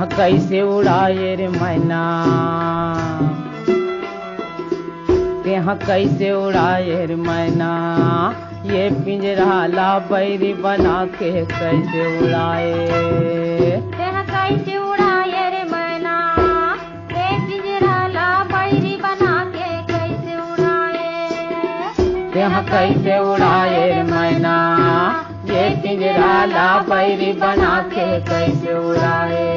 Teh कैसे उड़ाए रे मैना, तेह कैसे उड़ाए रे मैना, ये पिंजरा ला बैरी बना के कैसे उड़ाए। तेह कैसे उड़ाए रे मैना, ये पिंजरा ला बैरी बना के कैसे उड़ाए। तेह कैसे उड़ाए रे मैना, ये पिंजरा ला बैरी बना के कैसे उड़ाए।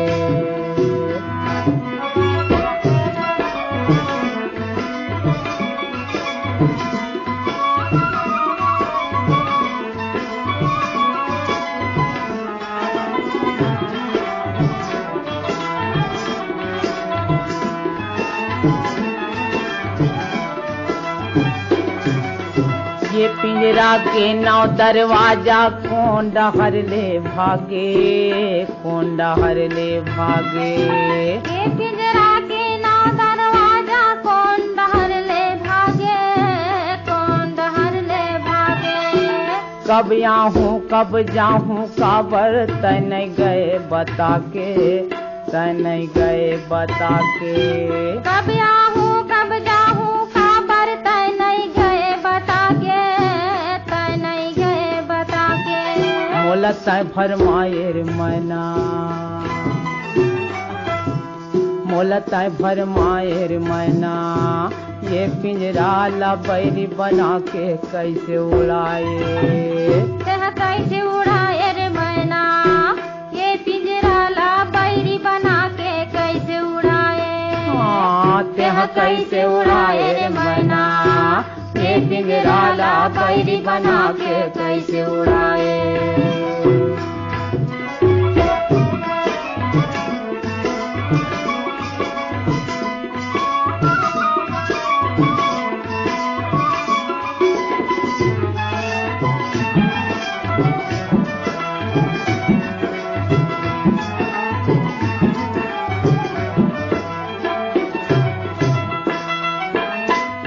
ये पिंजरा के नौ दरवाजा कौन डहर ले भागे, कौन डहर ले भागे। ये पिंजरा के नौ दरवाजा कौन डहर ले भागे, कौन डहर ले भागे। कब आऊँ कब जाऊँ काबर तय नहीं गए बता के, तय नहीं गए बता के। कब आऊँ कब जाऊँ काबर तय नहीं गए बता के, तय नहीं गए बता के। मोला तय भरमाए रे मैना, मोला तय भरमाए रे मैना, ये पिंजरा ला बैरी बना के कैसे उड़ाए। तेह कैसे उड़ाए रे मैना, ये पिंजरा ला बैरी बना के कैसे उड़ाए। हाँ तेह कैसे उड़ाए रे मैना, ये पिंजरा ला बैरी बना के कैसे उड़ाए।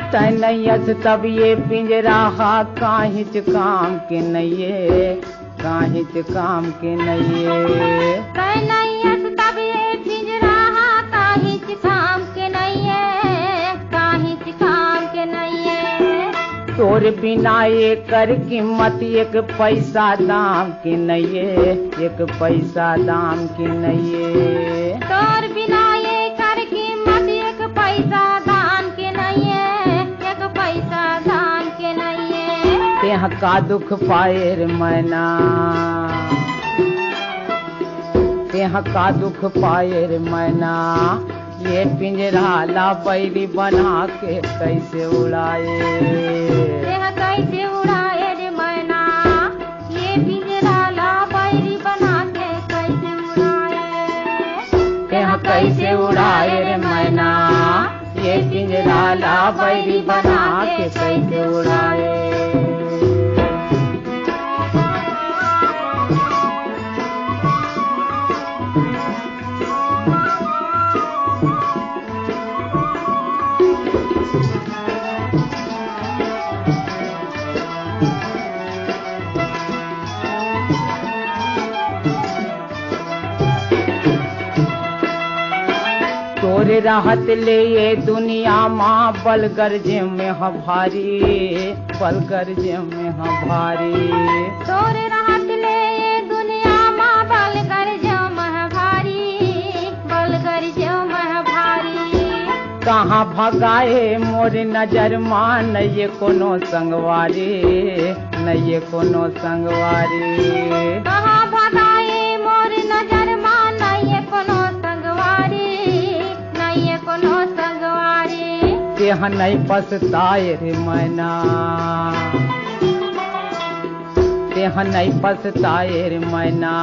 तनयस तब ये पिंजरा हा काहिच काम के नइये, काहिच काम के नइये। तनयस तब ये पिंजरा हा काहिच काम के नइये, काहिच काम के नइये। तोर बिना ये कर कीमत एक पैसा दाम के नइये, एक पैसा दाम के नइये। तोर बिना ये कर कीमत एक पैसा दाम के नइये, एक पैसा दाम के नइये। तेह का दुख पाए रे मैना, तेह का दुख पाए रे मैना, ये पिंजरा ला बैरी बना के कैसे उड़ाए। तेह कैसे उड़ाए रे मैना, ये पिंजरा ला बैरी बना के कैसे उड़ाए। तेह कैसे उड़ाए रे मैना, ये पिंजरा ला बैरी बना के कैसे उड़ाए। तोरे राहत ले ये दुनिया माँ बल गर्जे में ह भारी, बल गर्जे में ह भारी। तोरे राहत ले ये दुनिया माँ बल गर्जे में भारी, बल गर्जे में भारी। कहाँ भगाए मोर नजर माँ नये कोनो संगवारी, नये कोनो संगवारी। कहाँ भगाए मोर नजर माँ नये कोनो संगवारी, नये कोनो संगवारी। तेह नहीं पछताए रे मैना, तेह नहीं पछताए रे मैना,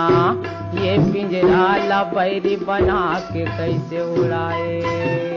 ये पिंजरा ला बैरी बना के कैसे उड़ाए।